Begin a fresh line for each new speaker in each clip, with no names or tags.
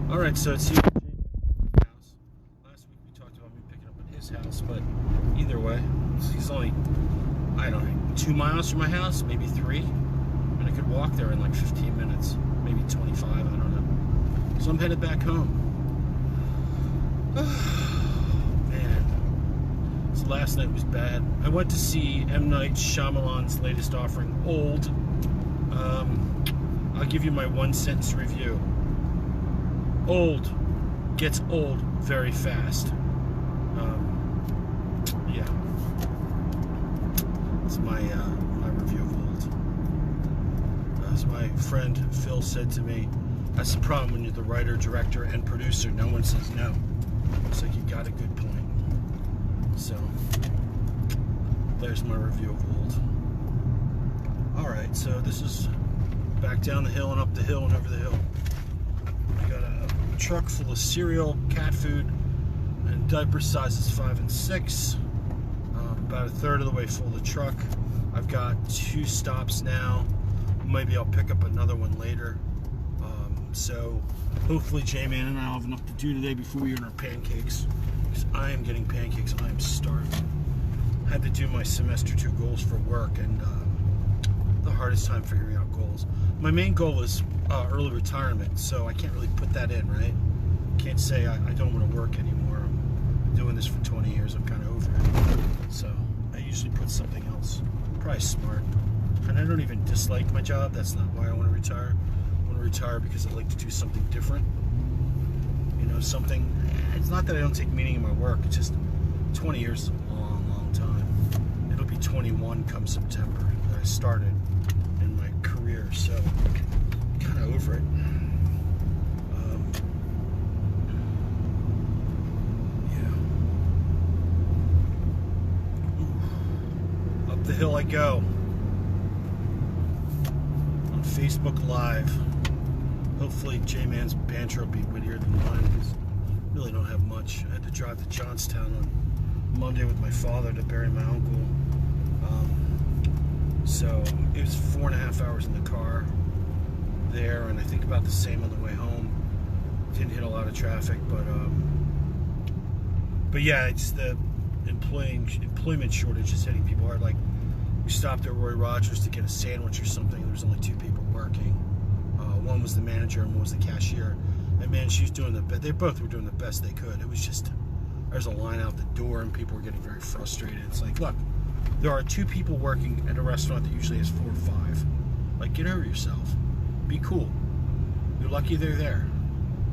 Alright, so it's here at Jamie's house. Last week we talked about me picking up at his house, but either way, he's only, I don't know, 2 miles from my house, maybe 3. And I could walk there in like 15 minutes, maybe 25, I don't know. So I'm headed back home. Man, this last night was bad. I went to see M. Night Shyamalan's latest offering, Old. I'll give you my 1-sentence review. Old gets old very fast. Yeah, it's my my review of Old. As my friend Phil said to me, that's the problem when you're the writer, director, and producer. No one says no. It's like you got a good point. So there's my review of Old. All right, so this is back down the hill and up the hill and over the hill. I got a truck full of cereal, cat food, and diaper sizes 5 and 6. About a third of the way full of the truck. I've got 2 stops now. Maybe I'll pick up another one later. So hopefully J-Man and I'll have enough to do today before we eat our pancakes. Because I am getting pancakes and I am starving. I had to do my semester 2 goals for work, and the hardest time figuring out goals. My main goal is early retirement, so I can't really put that in, right? Can't say I don't want to work anymore. I'm doing this for 20 years. I'm kind of over it. So I usually put something else. Probably smart. And I don't even dislike my job. That's not why I want to retire. I want to retire because I like to do something different. You know, something. It's not that I don't take meaning in my work. It's just 20 years is a long, long time. It'll be 21 come September that I started in my career. So I'm kind of over it. Up the hill I go. On Facebook Live. Hopefully J-Man's banter will be wittier than mine, because I really don't have much. I had to drive to Johnstown on Monday with my father to bury my uncle. So it was 4.5 hours in the car there, and I think about the same on the way home. Didn't hit a lot of traffic, but yeah, it's the employment shortage is hitting people hard. Like, we stopped at Roy Rogers to get a sandwich or something. There was only 2 people working. One was the manager and one was the cashier. And man, she was doing they both were doing the best they could. It was just, there's a line out the door and people were getting very frustrated. It's like, look, there are 2 people working at a restaurant that usually has 4 or 5. Like, get over yourself. Be cool. You're lucky they're there.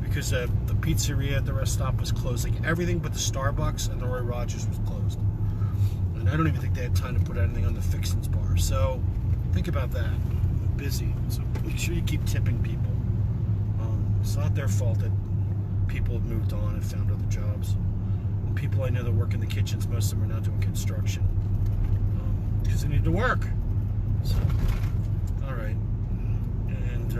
Because the pizzeria at the rest stop was closed. Like, everything but the Starbucks and the Roy Rogers was closed. And I don't even think they had time to put anything on the Fixins bar. So think about that. Busy. So make sure you keep tipping people. It's not their fault that people have moved on and found other jobs. And people I know that work in the kitchens, most of them are now doing construction. Because they need to work. So, alright. And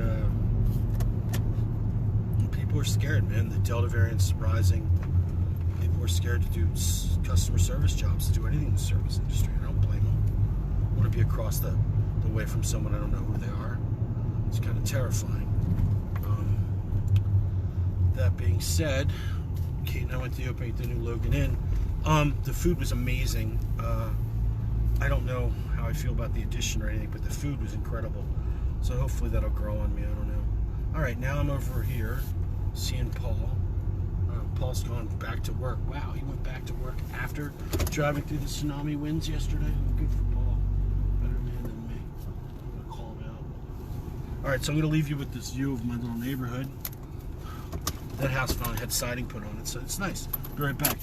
people are scared, man. The Delta variant's rising. People are scared to do customer service jobs, to do anything in the service industry. I don't blame them. I want to be across the way from someone I don't know who they are. It's kind of terrifying. That being said, Kate and I went to the opening at the new Logan Inn. The food was amazing. I don't know how I feel about the addition or anything, but the food was incredible. So hopefully that'll grow on me. I don't know. All right, now I'm over here seeing Paul. Paul's gone back to work. Wow, he went back to work after driving through the tsunami winds yesterday. Good for Paul. Better man than me. I'm going to call him out. All right, so I'm going to leave you with this view of my little neighborhood. That house finally had siding put on it, so it's nice. Be right back.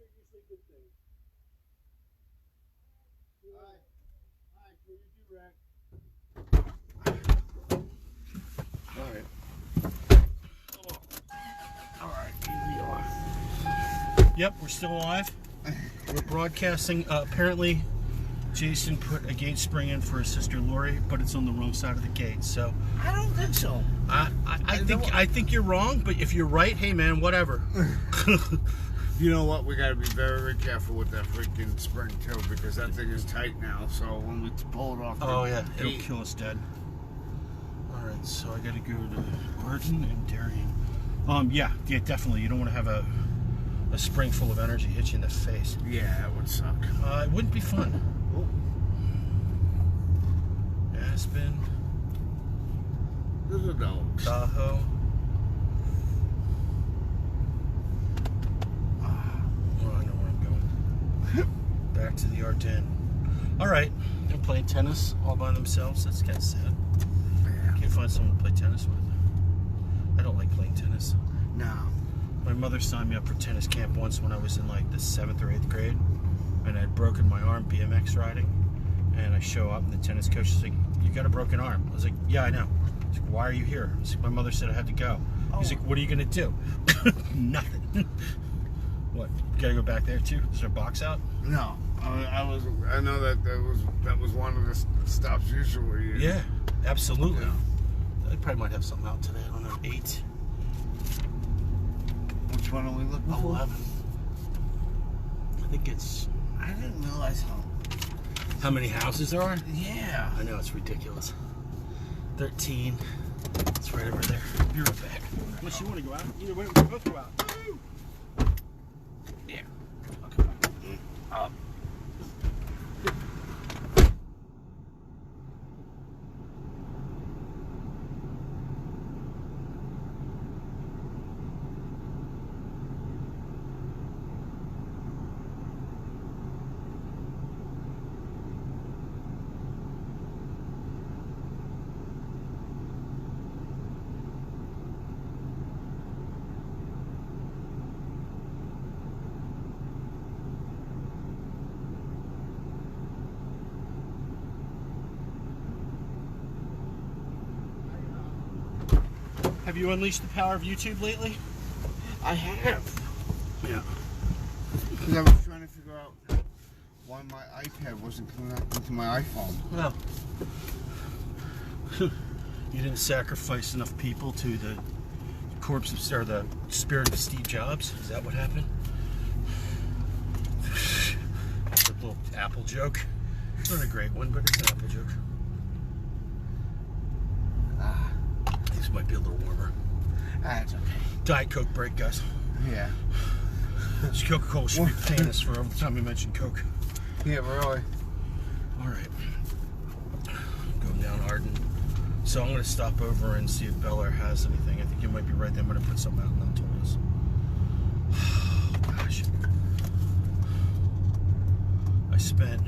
are usually good things. Alright, so you do, Rack.
Alright, here we are. Yep, we're still alive. We're broadcasting. Apparently, Jason put a gate spring in for his sister Lori, but it's on the wrong side of the gate. So
I don't think so.
I think you're wrong, but if you're right, hey man, whatever.
You know what? We gotta be very, very careful with that freaking spring too, because that thing is tight now. So when we pull it off,
Oh yeah, it'll kill us dead. All right, so I gotta go to Arden and Darien. Yeah, definitely. You don't want to have a spring full of energy hit you in the face.
Yeah, that would suck.
It wouldn't be fun.
Oh.
Aspen.
There's a dog.
Tahoe. Oh, I know where I'm going. Back to the Ardennes. All right, they're playing tennis all by themselves. That's kind of sad.
Yeah.
Can't find someone to play tennis with. I don't like playing tennis.
No.
My mother signed me up for tennis camp once when I was in like the 7th or 8th grade, and I had broken my arm BMX riding. And I show up, and the tennis coach is like, "You got a broken arm." I was like, "Yeah, I know." He's like, "Why are you here?" I was like, "My mother said I had to go." He's like, "What are you gonna do?" Nothing. What? You gotta go back there too? Is there a box out?
No. I know that was one of the stops usually.
Yeah, absolutely.
Yeah.
They probably might have something out today. I don't know. 8.
Which one are we looking for?
11. I think it's.
I didn't realize
How many houses there are?
Yeah.
I know, it's ridiculous. 13. It's right over there. Be right back. Unless you want to go out. Either way, we can both go out.
Yeah.
Okay. Have you unleashed the power of YouTube lately?
I have.
Yeah.
Because I was trying to figure out why my iPad wasn't connected to my iPhone.
Well, you didn't sacrifice enough people to the corpse of, or the spirit of Steve Jobs. Is that what happened? That's a little Apple joke. It's not a great one, but it's an Apple joke. This might be a little warmer.
That's okay.
Diet Coke break, guys.
Yeah.
This Coca-Cola should be paying us for every time we mention Coke.
Yeah, really.
All right. Going down Arden. So I'm going to stop over and see if Bel Air has anything. I think you might be right. They might have put something out and not told us. Gosh. I spent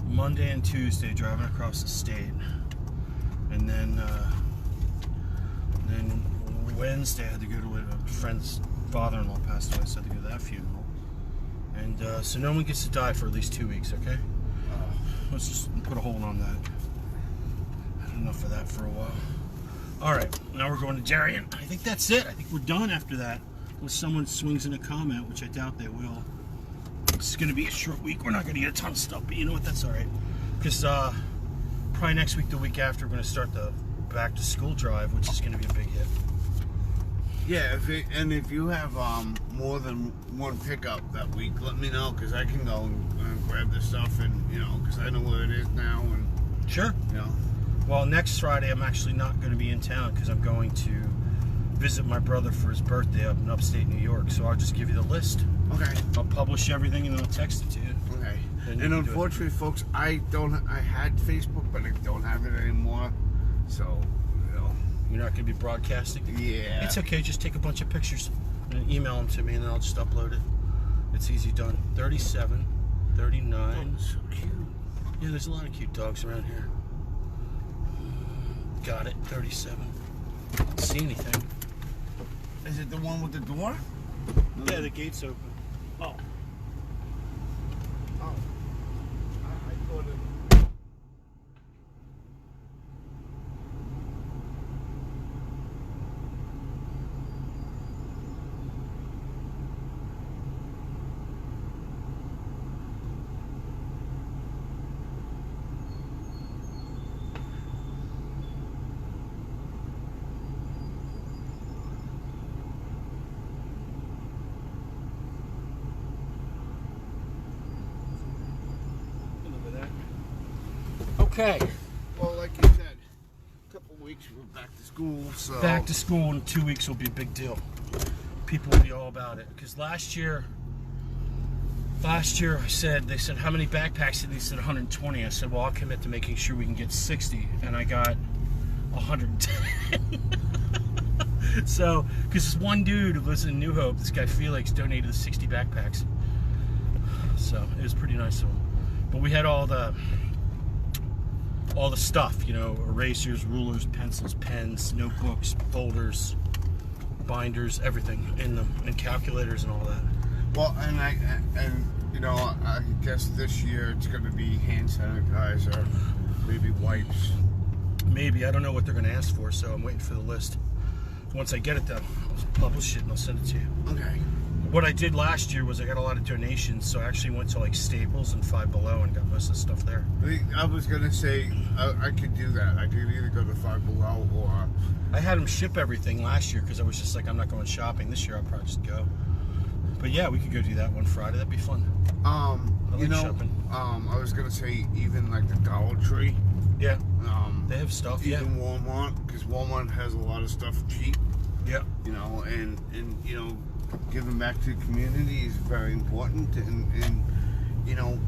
Monday and Tuesday driving across the state. And then Wednesday I had to go to a friend's father-in-law passed away, so I had to go to that funeral. And so no one gets to die for at least 2 weeks, okay? Let's just put a hold on that. Had enough of that for a while. Alright, now we're going to Darien. I think that's it. I think we're done after that. Unless someone swings in a comment, which I doubt they will. It's going to be a short week. We're not going to get a ton of stuff, but you know what? That's alright. Because probably next week, the week after, we're going to start the back to school drive, which is going to be a big hit.
Yeah, if you have more than one pickup that week, let me know, because I can go and grab the stuff, and because I know where it is now, and
Sure. Well, next Friday I'm actually not going to be in town because I'm going to visit my brother for his birthday up in upstate New York. So I'll just give you the list.
Okay.
I'll publish everything and then I'll text it to you.
Okay.
And
And unfortunately, folks, I had Facebook, but I don't have it anymore. So,
You're not going to be broadcasting?
yeah.
It's okay. Just take a bunch of pictures and email them to me and then I'll just upload it. It's easy done. 37, 39.
Oh, so cute.
Yeah, there's a lot of cute dogs around here. Got it. 37. Don't see anything.
Is it the one with the door?
Yeah, the gate's open.
Oh. Oh. I thought it.
Okay.
Well, like you said, a couple of weeks we're back to school, so...
Back to school in 2 weeks will be a big deal. People will be all about it. Because last year they said, how many backpacks? And they said 120. I said, well, I'll commit to making sure we can get 60. And I got 110. So, because this one dude who lives in New Hope, this guy Felix, donated 60 backpacks. So, it was pretty nice of him. But we had all the stuff, you know, erasers, rulers, pencils, pens, notebooks, folders, binders, everything in them, and calculators and all that.
Well, and you know, I guess this year it's going to be hand sanitizer, maybe wipes.
Maybe. I don't know what they're going to ask for, so I'm waiting for the list. Once I get it, though, I'll publish it and I'll send it to you.
Okay.
What I did last year was I got a lot of donations, so I actually went to like Staples and Five Below and got most of the stuff there.
I was going to say, I could do that. I could either go to Five Below or...
I had them ship everything last year because I was just like, I'm not going shopping. This year I'll probably just go. But yeah, we could go do that one Friday. That'd be fun.
You know, shopping. I was going to say even like the Dollar Tree.
Yeah. They have stuff,
even Walmart, because Walmart has a lot of stuff cheap.
Yeah.
You know, and you know, giving back to the community is very important, and you know,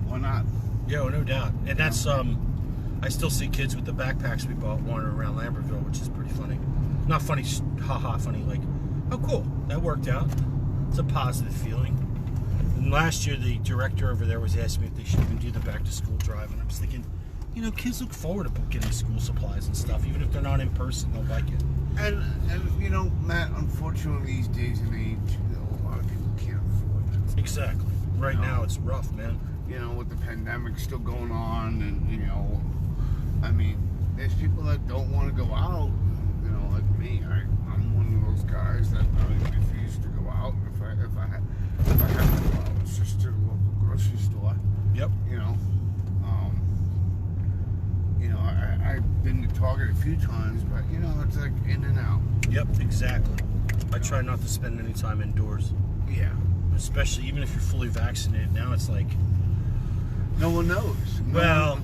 why not?
Yeah, no doubt. And that's I still see kids with the backpacks we bought wandering around Lambertville, which is pretty funny. Not funny, haha, funny, like, oh cool, that worked out. It's a positive feeling. And last year the director over there was asking me if they should even do the back to school drive, and I was thinking, you know, kids look forward to getting school supplies and stuff, even if they're not in person, they'll like it.
And you know, Matt, unfortunately these days and age, you know, a lot of people can't afford it.
Exactly. Right now it's rough, man.
You know, with the pandemic still going on, and you know, I mean, there's people that don't want to go out. You know, like me, I'm one of those guys that I refuse to go out. If I have to go out, it's just to the local grocery store.
Yep.
You know, I've been to Target a few times, but you know, it's like in and out.
Yep, exactly. I try not to spend any time indoors.
Yeah.
Especially even if you're fully vaccinated. Now it's like
no one knows.
Well,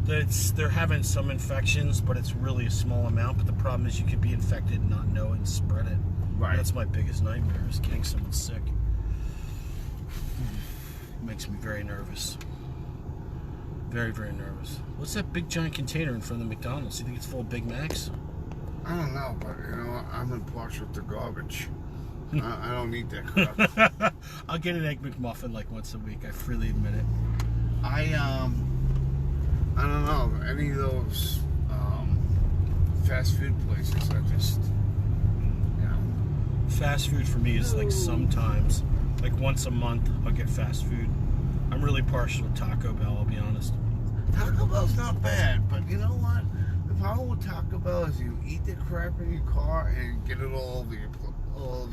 they're having some infections, but it's really a small amount. But the problem is you could be infected and not know it and spread it.
Right.
That's my biggest nightmare, is getting someone sick. It makes me very nervous. Very, very nervous. What's that big giant container in front of the McDonald's? You think it's full of Big Macs?
I don't know, but you know, I'm in partial to garbage. I don't need that crap.
I'll get an Egg McMuffin like once a week. I freely admit it.
I don't know, any of those fast food places, I just, you know.
Fast food for me is like sometimes, like once a month, I'll get fast food. I'm really partial to Taco Bell, I'll be honest.
Taco Bell's not bad, but you know what? The problem with Taco Bell is you eat the crap in your car and get it all over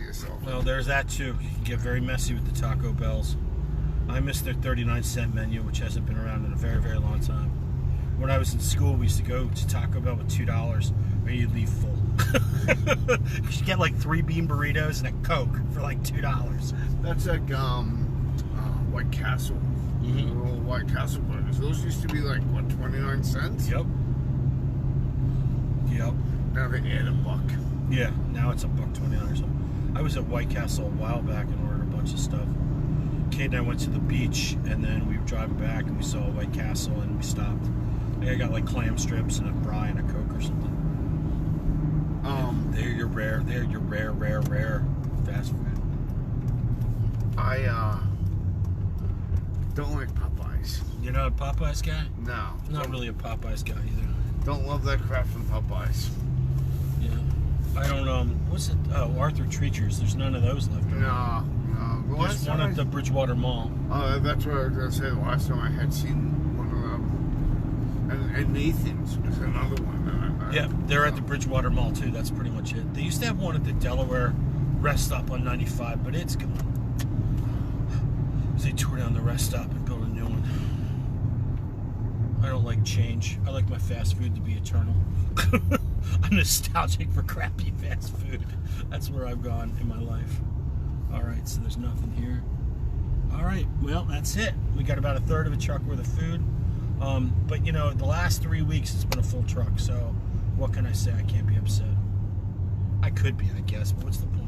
yourself.
Well, there's that too. You can get very messy with the Taco Bells. I miss their 39-cent menu, which hasn't been around in a very, very long time. When I was in school, we used to go to Taco Bell with $2, or you'd leave full. You get like 3 bean burritos and a Coke for like $2.
That's like White Castle.
Mm-hmm.
Little White Castle burgers. Those used to be like, what, 29 cents?
Yep. Yep.
Now they add $1.
Yeah, now it's $1.29 or something. I was at White Castle a while back and ordered a bunch of stuff. Kate and I went to the beach, and then we were driving back and we saw White Castle and we stopped. I think I got like clam strips and a fry and a Coke or something. They're your rare fast food.
I don't like Popeyes.
You're not a Popeyes guy?
No.
I'm not really a Popeyes guy either.
Don't love that crap from Popeyes.
Yeah. I don't what's it? Oh, Arthur Treacher's. There's none of those left.
No. The
There's one at the Bridgewater Mall.
Oh, that's what I was going to say. The last time I had seen one of them. And Nathan's was another one.
Yeah, they're at the Bridgewater Mall too. That's pretty much it. They used to have one at the Delaware rest stop on 95, but it's gone. They tore down the rest stop and built a new one. I don't like change. I like my fast food to be eternal. I'm nostalgic for crappy fast food. That's where I've gone in my life. Alright, so there's nothing here. Alright, well, that's it. We got about a third of a truck worth of food. But, you know, the last 3 weeks it's been a full truck, so what can I say? I can't be upset. I could be, I guess, but what's the point?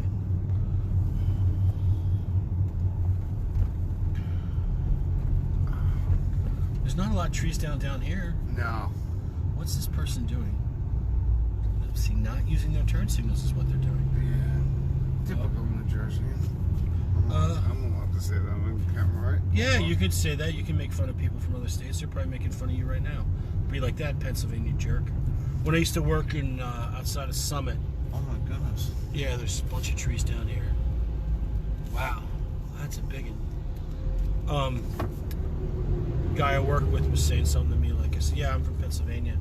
There's not a lot of trees down here.
No.
What's this person doing? See, not using their turn signals is what they're doing.
Yeah. Typical New Jersey. I'm allowed to say that on camera, right?
Yeah, you could say that. You can make fun of people from other states. They're probably making fun of you right now. Be like that, Pennsylvania jerk. When I used to work in outside of Summit.
Oh my goodness.
Yeah, there's a bunch of trees down here. Wow, that's a big one. Guy I work with was saying something to me like, I said, yeah, I'm from Pennsylvania.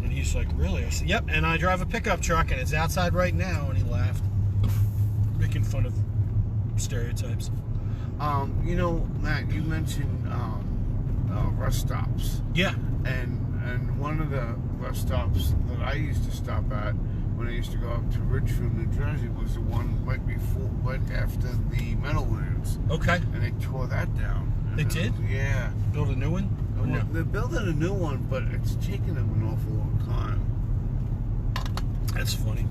And he's like, really? I said, yep, and I drive a pickup truck and it's outside right now. And he laughed, making fun of stereotypes.
You know, Matt, you mentioned rest stops.
Yeah.
And one of the rest stops that I used to stop at when I used to go up to Ridgefield, New Jersey, was the one right after the metal lands.
Okay.
And they tore that down.
They did?
Yeah.
Build a new one? Oh,
Well,
no.
they're building a new one, but it's taking them an awful long time.
That's funny.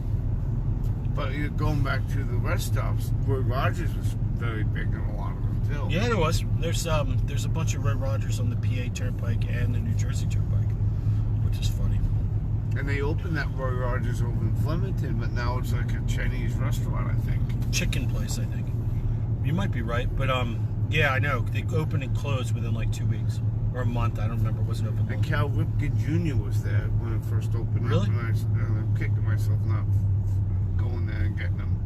But you're going back to the rest stops, Roy Rogers was very big in a lot of them too.
Yeah, there was. There's a bunch of Red Rogers on the PA Turnpike and the New Jersey Turnpike, which is funny.
And they opened that Roy Rogers over in Flemington, but now it's like a Chinese restaurant, I think.
Chicken place, I think. You might be right, but yeah, I know. They opened and closed within like 2 weeks. Or a month, I don't remember. It wasn't open long.
And Cal Ripken Jr. was there when it first opened
Really?
up. And I'm kicking myself not going there and getting him.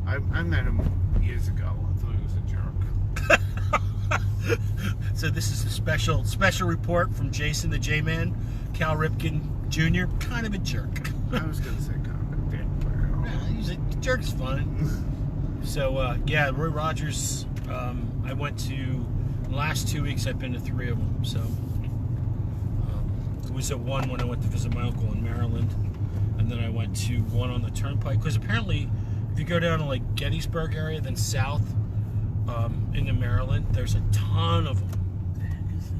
I met him years ago. I thought he was a jerk.
So this is a special report from Jason the J-Man. Cal Ripken Jr., kind of a jerk.
I was going to say kind of a dick, but you know.
Yeah, he's a jerk's fine. So, yeah, Roy Rogers, I went to... The last 2 weeks I've been to 3 of them, so it was at one when I went to visit my uncle in Maryland, and then I went to one on the Turnpike, because apparently if you go down to like Gettysburg area, then south into Maryland, there's a ton of them.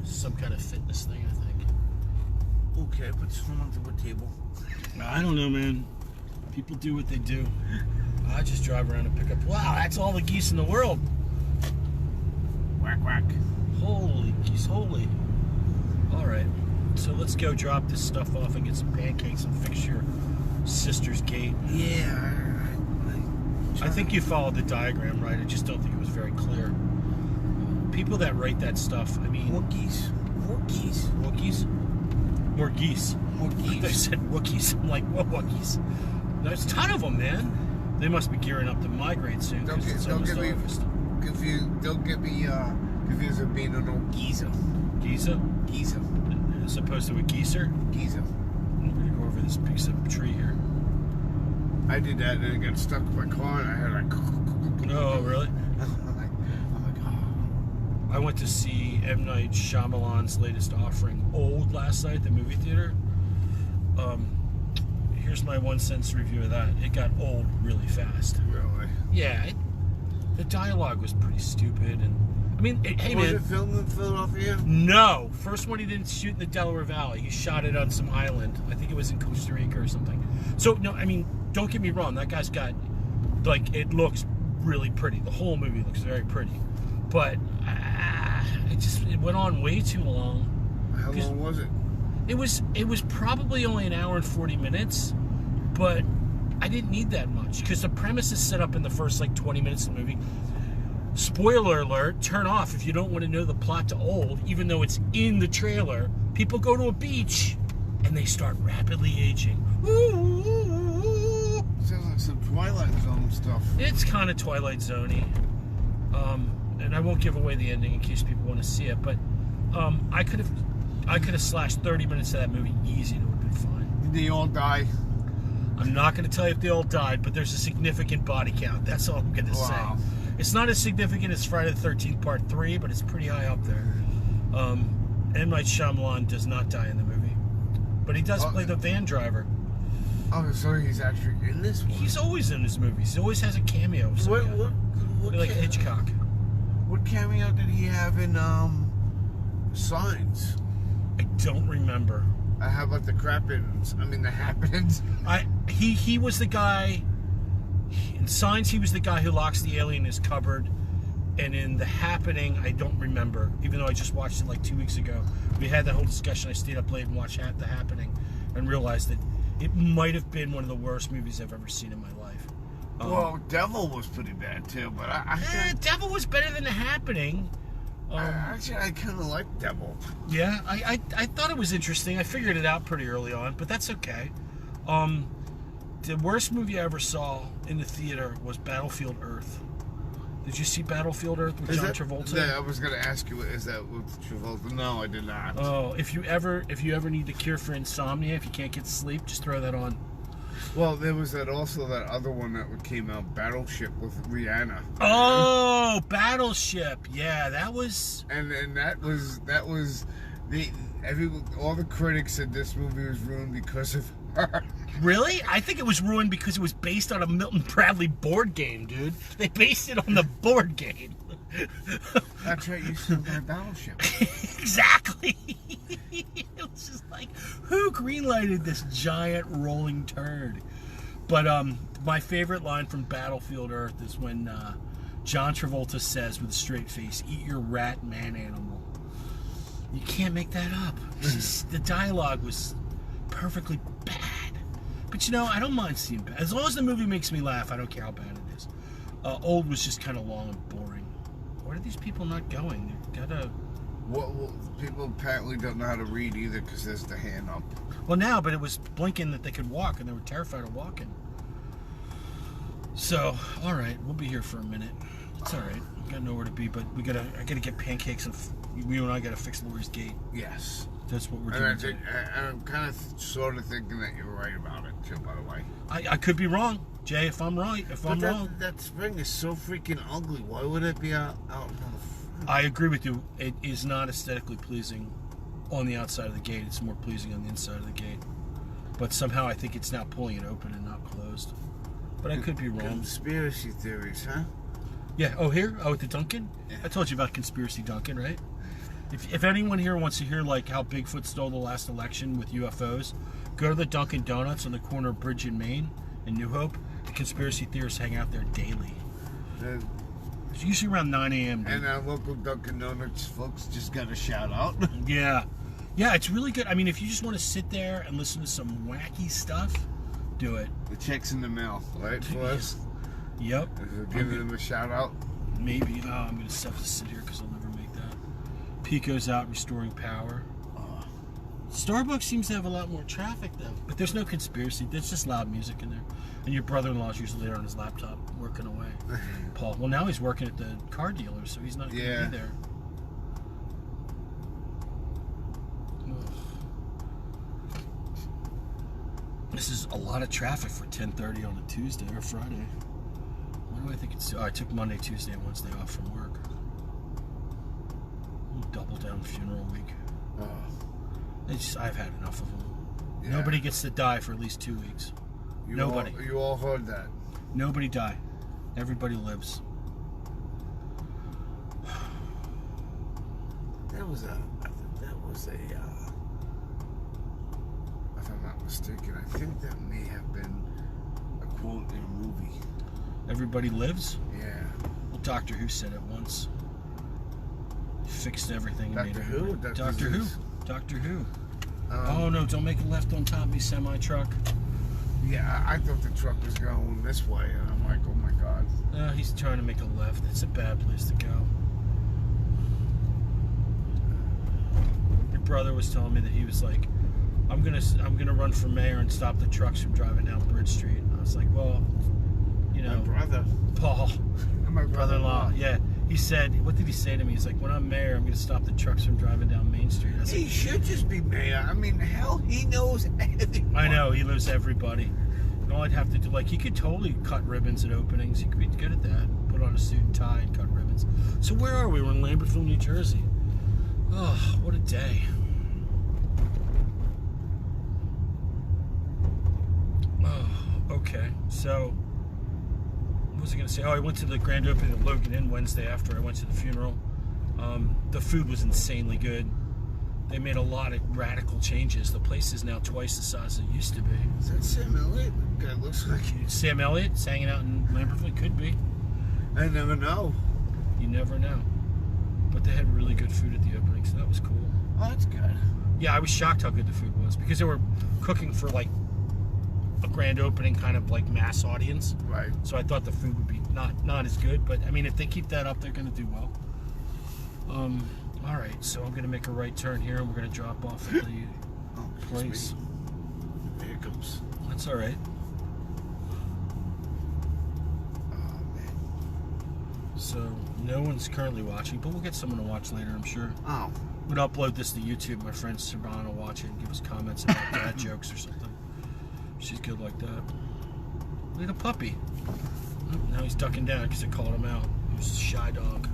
Some kind of fitness thing, I think.
Okay, put some onto the table.
I don't know, man. People do what they do. I just drive around and pick up. Wow, that's all the geese in the world.
Whack, whack.
Holy geese, holy. Alright, so let's go drop this stuff off and get some pancakes and fix your sister's gate.
Yeah.
I think you followed the diagram right. I just don't think it was very clear. People that write that stuff, I mean...
Wookiees. Wookiees.
Wookiees? More geese.
Wookiees.
They said Wookiees. I'm like, what Wookiees? There's a ton of them, man. They must be gearing up to migrate soon.
Don't get me confused. Don't get me confused with being an old geezer.
Geezer?
Geezer.
As opposed to a geezer?
Geezer.
I'm going to go over this piece of tree here.
I did that and then I got stuck with my car and I had like...
Oh, really?
I'm like, oh.
I went to see M. Night Shyamalan's latest offering, Old, last night at the movie theater. Here's my 1 sentence review of that. It got old really fast.
Really?
Yeah, the dialogue was pretty stupid, and I mean, hey man.
Was it filmed in Philadelphia?
No, first one he didn't shoot in the Delaware Valley. He shot it on some island. I think it was in Costa Rica or something. So no, I mean, don't get me wrong. That guy's got, like, it looks really pretty. The whole movie looks very pretty, but it went on way too long.
How long was it?
It was probably only an hour and 40 minutes, but I didn't need that much because the premise is set up in the first like 20 minutes of the movie. Spoiler alert, turn off if you don't want to know the plot to Old, even though it's in the trailer. People go to a beach and they start rapidly aging.
some Twilight Zone stuff.
It's kind of Twilight Zone-y. And I won't give away the ending in case people want to see it, but I could have slashed 30 minutes of that movie easy and it would have been fine.
Did they all die?
I'm not going to tell you if they all died, but there's a significant body count. That's all I'm going to say. It's not as significant as Friday the 13th Part 3, but it's pretty high up there. M. Night Shyamalan does not die in the movie, but he does play the van driver.
Oh, so he's actually in this one?
He's always in his movies. He always has a cameo.
What
like Hitchcock.
What cameo did he have in Signs?
I don't remember.
How about the the Happenings?
He was the guy. In Signs, he was the guy who locks the alien in his cupboard. And in The Happening, I don't remember. Even though I just watched it like 2 weeks ago. We had that whole discussion. I stayed up late and watched The Happening. And realized that it might have been one of the worst movies I've ever seen in my life.
Well, Devil was pretty bad too, but
Devil was better than The Happening.
Actually, I kind of like Devil.
Yeah, I thought it was interesting. I figured it out pretty early on, but that's okay. The worst movie I ever saw in the theater was Battlefield Earth. Did you see Battlefield Earth with John Travolta?
Yeah, I was going to ask you, is that with Travolta? No, I did not.
Oh, if you ever need the cure for insomnia, if you can't get to sleep, just throw that on.
Well, there was that other one that came out, Battleship with Rihanna.
Oh, Battleship. Yeah, that was.
And that was all the critics said this movie was ruined because of her.
Really? I think it was ruined because it was based on a Milton Bradley board game, dude. They based it on the board game.
That's right, you said that Battleship.
Exactly. It was just like, who greenlighted this giant rolling turd? But my favorite line from Battlefield Earth is when John Travolta says with a straight face, "Eat your rat man animal." You can't make that up. The dialogue was perfectly bad. But I don't mind seeing bad. As long as the movie makes me laugh, I don't care how bad it is. Old was just kind of long and boring. Where are these people not going? They've got to...
Well, people apparently don't know how to read either because there's the hand up.
Well, now, but it was blinking that they could walk, and they were terrified of walking. So, all right, we'll be here for a minute. It's all right. We got nowhere to be, but I gotta get pancakes, and you and I gotta fix Lori's gate.
Yes.
That's what we're doing.
I'm kind of sort of thinking that you're right about it, too, by the way.
I could be wrong, Jay, if I'm right.
That spring is so freaking ugly. Why would it be out in the...
I agree with you. It is not aesthetically pleasing on the outside of the gate. It's more pleasing on the inside of the gate. But somehow I think it's now pulling it open and not closed. But I could be wrong.
Conspiracy theories, huh?
Yeah. Oh, here? Oh, at the Dunkin'? Yeah. I told you about Conspiracy Dunkin', right? If anyone here wants to hear like how Bigfoot stole the last election with UFOs, go to the Dunkin' Donuts on the corner of Bridge and Main in New Hope. The conspiracy theorists hang out there daily. It's usually around 9 a.m. Dude.
And our local Dunkin' Donuts folks just got a shout out.
Yeah. Yeah, it's really good. I mean, if you just want to sit there and listen to some wacky stuff, do it.
The check's in the mail, right, for us?
Yep.
Giving them a shout out?
Maybe. Oh, I'm going to have to sit here because I'll never make that. Pico's out restoring power. Starbucks seems to have a lot more traffic, though. But there's no conspiracy. There's just loud music in there. And your brother-in-law's usually there on his laptop working away. Paul. Well, now he's working at the car dealer, so he's not going to be there. This is a lot of traffic for 10:30 on a Tuesday or Friday. What do I think it's... Oh, I took Monday, Tuesday, and Wednesday off from work. Double down funeral week. I've had enough of them. Yeah. Nobody gets to die for at least 2 weeks. Nobody.
You all heard that.
Nobody die. Everybody lives.
That was a if I'm not mistaken, I think that may have been a quote in a movie.
Everybody lives?
Yeah.
Well, Doctor Who said it once. Fixed everything.
Doctor Who?
Doctor Who. Doctor Who. Oh no, don't make a left on top of me, semi-truck.
Yeah, I thought the truck was going this way, and I'm like, oh my god.
He's trying to make a left. It's a bad place to go. Your brother was telling me that he was like, I'm gonna run for mayor and stop the trucks from driving down Bridge Street. I was like, well, you know,
My brother.
Paul,
And my
brother-in-law, yeah. He said, what did he say to me? He's like, when I'm mayor, I'm going to stop the trucks from driving down Main Street. I was
He
like,
should just be mayor. I mean, hell, he knows everything.
I know, he knows everybody. And all I'd have to do, like, he could totally cut ribbons at openings. He could be good at that. Put on a suit and tie and cut ribbons. So where are we? We're in Lambertville, New Jersey. Oh, what a day. Oh, okay. So, what was I going to say? Oh, I went to the grand opening of Logan Inn Wednesday after I went to the funeral. The food was insanely good. They made a lot of radical changes. The place is now twice the size it used to be.
Is that Sam Elliott? Guy looks like
Sam Elliott's hanging out in Lambertville. Could be.
I never know.
You never know. But they had really good food at the opening, so that was cool.
Oh, that's good.
Yeah, I was shocked how good the food was because they were cooking for like a grand opening kind of like mass audience.
Right.
So I thought the food would be not as good, but I mean if they keep that up, they're going to do well. All right, so I'm going to make a right turn here, and we're going to drop off at the place.
Sweet. There it comes.
That's all right.
Oh, man.
So no one's currently watching, but we'll get someone to watch later, I'm sure.
Oh.
We'd upload this to YouTube. My friend Sabrina will watch it and give us comments about dad jokes or something. She's good like that. Look at a puppy. Oh, now he's ducking down because I called him out. He was a shy dog.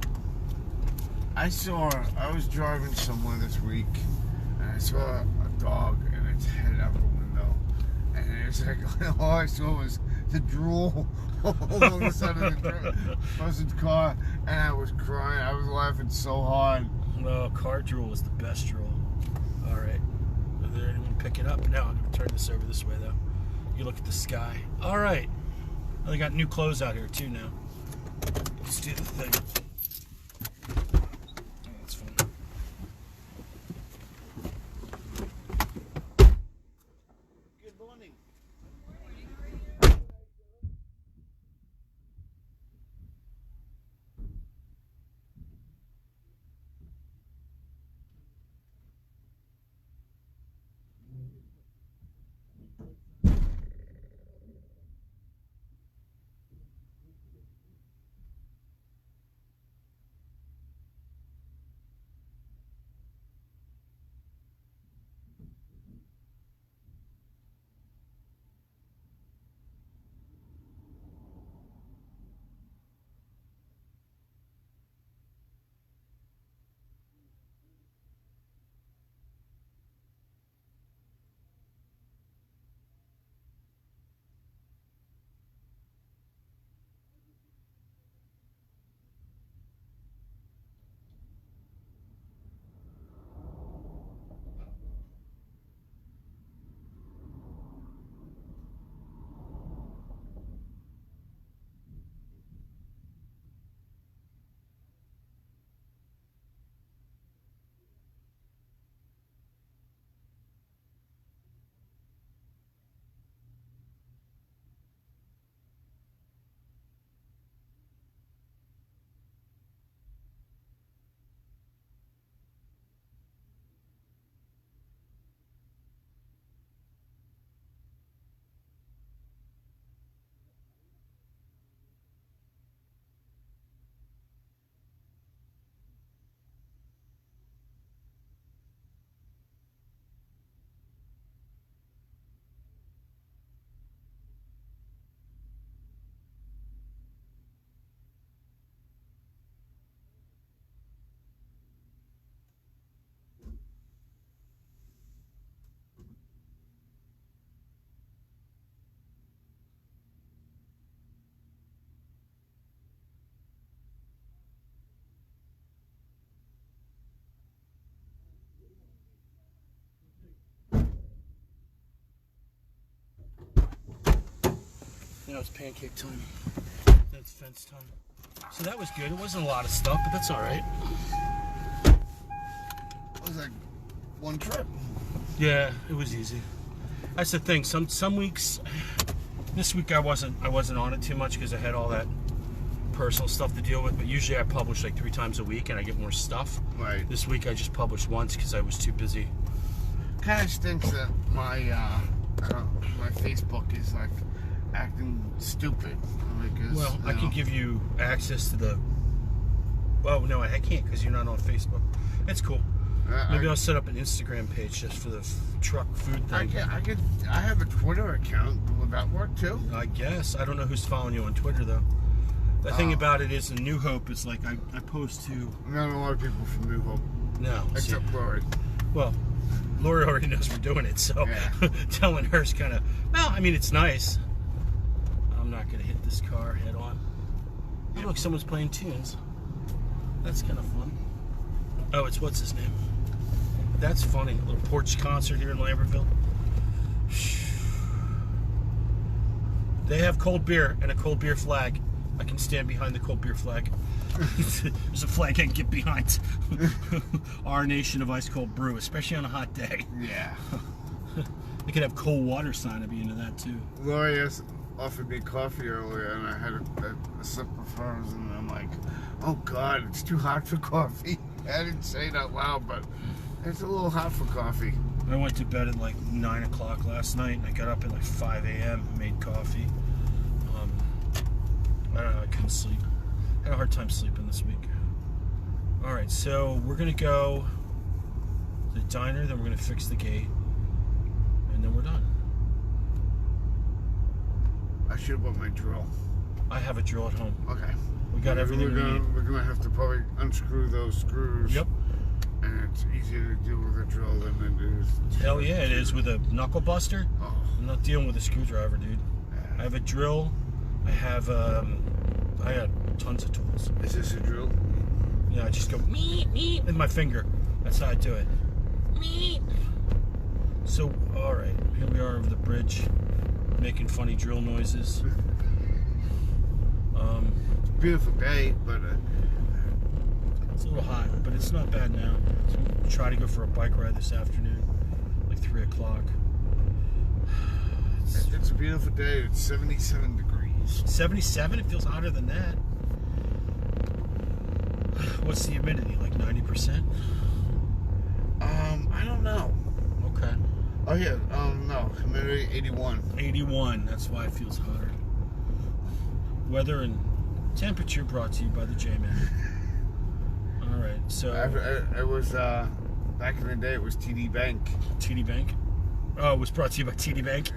I was driving somewhere this week, and I saw a dog and its head out the window. And it's like, all I saw was the drool on the side of the person's car, and I was crying. I was laughing so hard.
Oh, car drool is the best drool. All right. Is there anyone picking up? No, I'm going to turn this over this way, though. You look at the sky. All right. Oh, they got new clothes out here, too, now. Let's do the thing. Now it's pancake time. That's fence time. So that was good. It wasn't a lot of stuff, but that's all right.
It was like one trip.
Yeah, it was easy. That's the thing. Some weeks, this week I wasn't on it too much because I had all that personal stuff to deal with. But usually I publish like 3 times a week and I get more stuff.
Right.
This week I just published once because I was too busy.
Kind of stinks that my Facebook is like acting stupid.
Well, I can give you access to the... Oh, no, I can't because you're not on Facebook. It's cool. Maybe I'll set up an Instagram page just for the truck food thing.
I have a Twitter account. Would that work too?
I guess. I don't know who's following you on Twitter, though. The thing about it is, in New Hope, it's like I post to...
Not a lot of people from New Hope.
No.
Except Lori.
Well, Lori already knows we're doing it, so
yeah.
telling her's kind of... Well, I mean, it's nice. I'm not going to hit this car head on. Oh, look, someone's playing tunes. That's kind of fun. Oh, it's what's his name? That's funny. A little porch concert here in Lambertville. They have cold beer and a cold beer flag. I can stand behind the cold beer flag. There's a flag I can get behind. Our nation of ice cold brew, especially on a hot day.
Yeah.
They could have cold water sign. I'd be into that too.
Lori offered me coffee earlier, and I had a sip of hers, and I'm like, oh God, it's too hot for coffee. I didn't say it out loud, but it's a little hot for coffee.
I went to bed at like 9 o'clock last night, and I got up at like 5 a.m. and made coffee. I don't know, I couldn't sleep. I had a hard time sleeping this week. Alright, so we're going to go to the diner, then we're going to fix the gate, and then we're done.
I should have bought my drill.
I have a drill at home.
Okay.
We got everything we need.
We're going to have to probably unscrew those screws.
Yep.
And it's easier to do with a drill than it is.
Hell yeah, it is with a knuckle buster.
Oh.
I'm not dealing with a screwdriver, dude.
Yeah.
I have a drill. I have, I got tons of tools.
Is this a drill?
Yeah, I just go meet with my finger. That's how I do it. Meet. So, all right, here we are over the bridge, making funny drill noises.
It's a beautiful day, but
it's a little hot, but it's not bad now. So we'll try to go for a bike ride this afternoon, like 3 o'clock.
It's a beautiful day. It's 77 degrees.
77? It feels hotter than that. What's the humidity? Like 90%?
I don't know.
Okay.
Oh yeah. No. Humidity 81. 81.
That's why it feels hotter. Weather and temperature brought to you by the J-Man. All right. So
it was back in the day. It was TD Bank.
TD Bank. Oh, it was brought to you by TD Bank.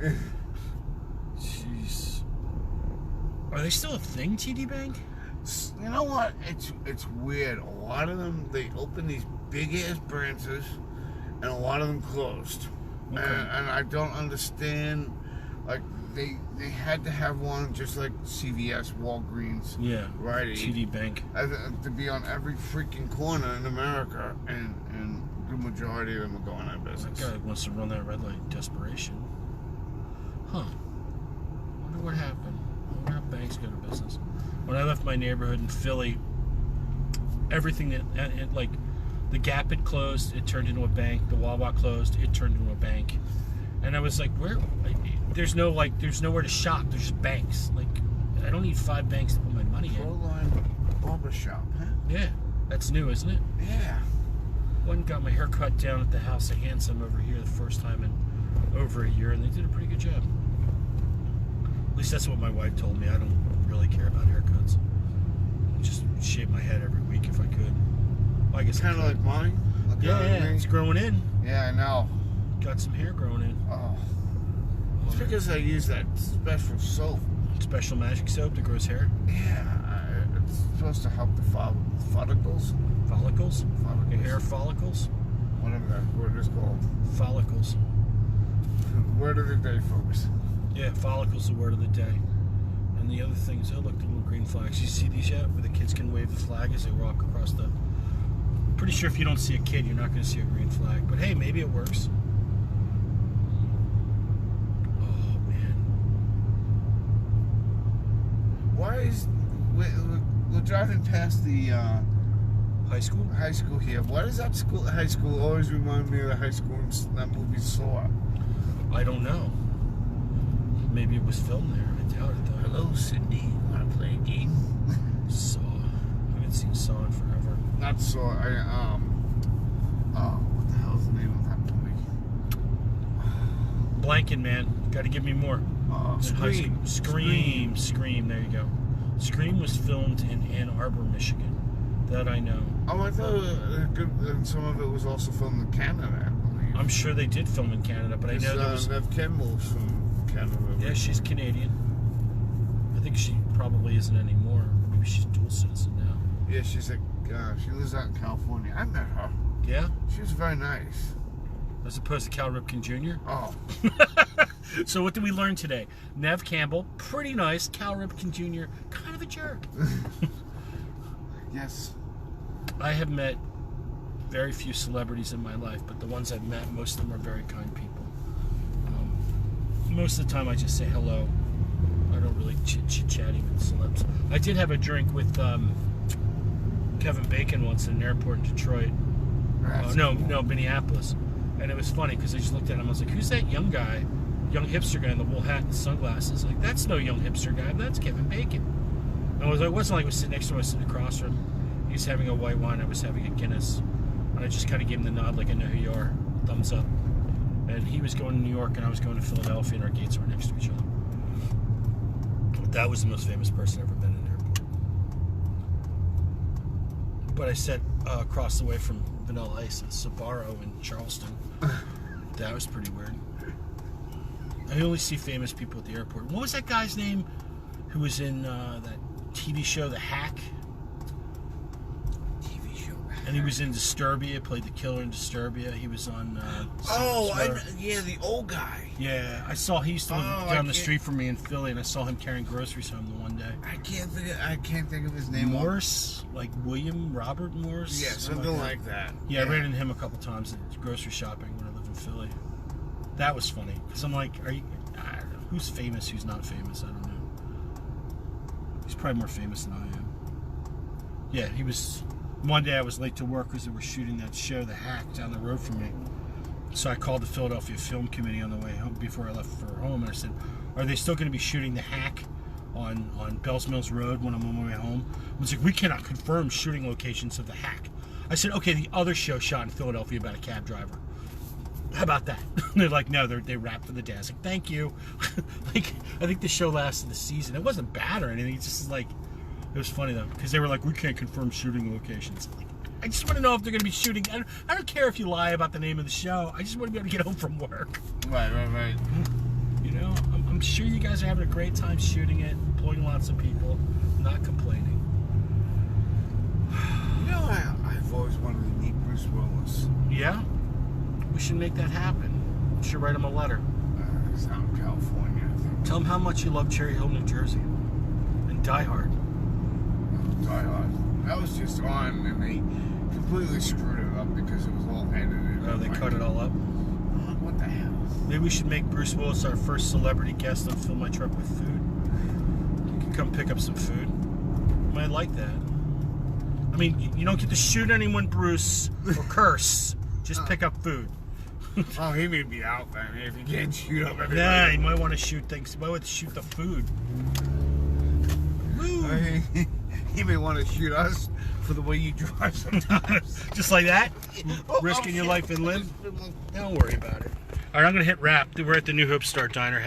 Jeez. Are they still a thing, TD Bank?
You know what? It's weird. A lot of them, they open these big ass branches, and a lot of them closed. Okay. And I don't understand. Like they had to have one just like CVS, Walgreens,
yeah,
right?
TD Bank
To be on every freaking corner in America, and the majority of them are going out of business.
That guy wants to run that red light in desperation. Huh. Wonder what happened. I wonder how banks go to business. When I left my neighborhood in Philly, everything that, like, the Gap had closed, it turned into a bank. The Wawa closed, it turned into a bank. And I was like, where? There's nowhere to shop. There's just banks. Like, I don't need 5 banks to put my money in.
Full-line barbershop, huh?
Yeah. That's new, isn't it?
Yeah.
Went and got my hair cut down at the House of Handsome over here the first time in over a year, and they did a pretty good job. At least that's what my wife told me. I don't really care about haircuts. I just shave my head every week if I could. Well, I guess
kind of like mine.
Yeah, it's growing in.
Yeah, I know.
Got some hair growing in.
Oh. It's because I use that special soap.
Special magic soap that grows hair?
Yeah, it's supposed to help the follicles.
Follicles? Your hair follicles?
Whatever that word is called.
Follicles.
Word of the day, folks.
Yeah, follicles the word of the day. And the other thing is, oh look, the little green flags. You see these yet? Where the kids can wave the flag as they walk across the... Pretty sure if you don't see a kid, you're not going to see a green flag. But hey, maybe it works. Oh, man.
Why is... We're driving past the...
High school?
High school here. Why does that high school always remind me of the high school in that movie Saw?
I don't know. Maybe it was filmed there. I doubt it, though.
Hello, Sydney. Want to play a game?
Saw. I haven't seen Saw in forever.
Not Saw. What the hell is the name of that movie?
Blanking, man. Got to give me more. Scream. There you go. Scream was filmed in Ann Arbor, Michigan. That I know.
Oh, I thought some of it was also filmed in Canada, I believe.
I'm sure they did film in Canada, but I know there was...
Nev Campbell's from Canada.
Yeah, she's Canadian. I think she probably isn't anymore. Maybe she's dual citizen now.
Yeah, she lives out in California. I met her.
Yeah?
She was very nice.
As opposed to Cal Ripken Jr.?
Oh.
So what did we learn today? Nev Campbell, pretty nice. Cal Ripken Jr., kind of a jerk.
Yes.
I have met very few celebrities in my life, but the ones I've met, most of them are very kind people. Most of the time I just say hello. I don't really chit-chatty with celebs. I did have a drink with Kevin Bacon once at an airport in Detroit. No, Minneapolis. And it was funny because I just looked at him. I was like, who's that young guy, young hipster guy in the wool hat and sunglasses? Like, that's no young hipster guy. That's Kevin Bacon. And it wasn't like I was sitting next to him. I was sitting across from him. He was having a white wine. I was having a Guinness. And I just kind of gave him the nod like I know who you are. Thumbs up. And he was going to New York and I was going to Philadelphia and our gates were next to each other. That was the most famous person I've ever been in an airport. But I sat across the way from Vanilla Ice at Sbarro in Charleston. That was pretty weird. I only see famous people at the airport. What was that guy's name who was in that TV show, The Hack? And he was in Disturbia, played the killer in Disturbia. He was on...
yeah, the old guy.
Yeah, I saw he used to live down the street from me in Philly, and I saw him carrying groceries home the one day.
I can't think of his name.
Morse? Like William Robert Morse?
Yeah, something like that.
Yeah, I ran into him a couple times at grocery shopping when I lived in Philly. That was funny, because I'm like, I don't know, who's famous, who's not famous? I don't know. He's probably more famous than I am. Yeah, he was... One day I was late to work because they were shooting that show, The Hack, down the road from me. So I called the Philadelphia Film Committee on the way home before I left for home, and I said, are they still going to be shooting The Hack on Bells Mills Road when I'm on my way home? I was like, we cannot confirm shooting locations of The Hack. I said, okay, the other show shot in Philadelphia about a cab driver. How about that? They're like, no, they wrapped for the day. I was like, thank you. Like, I think the show lasted the season. It wasn't bad or anything. It's just like... It was funny though, because they were like, we can't confirm shooting locations. Like, I just want to know if they're going to be shooting. I don't care if you lie about the name of the show. I just want to be able to get home from work.
Right.
You know, I'm sure you guys are having a great time shooting it, employing lots of people, not complaining.
You know, I've always wanted to meet Bruce Willis.
Yeah? We should make that happen. We should write him a letter.
He's out in California, I think.
Tell him how much you love Cherry Hill, New Jersey. And Die Hard.
That was just on, and they completely screwed it up because it was all edited.
Oh, they cut it all up?
What the hell?
Maybe we should make Bruce Willis our first celebrity guest on Fill My Truck with Food. You can come pick up some food. You might like that. I mean, you don't get to shoot anyone, Bruce, or curse. Just pick up food.
Oh, he may be out then if you can't shoot up everybody.
Yeah, you might want to shoot things. You might want to shoot the food. Woo!
He may want to shoot us for the way you drive sometimes.
Just like that? Risking your life and limb? Don't worry about it. All right, I'm going to hit wrap. We're at the New Hope Star Diner.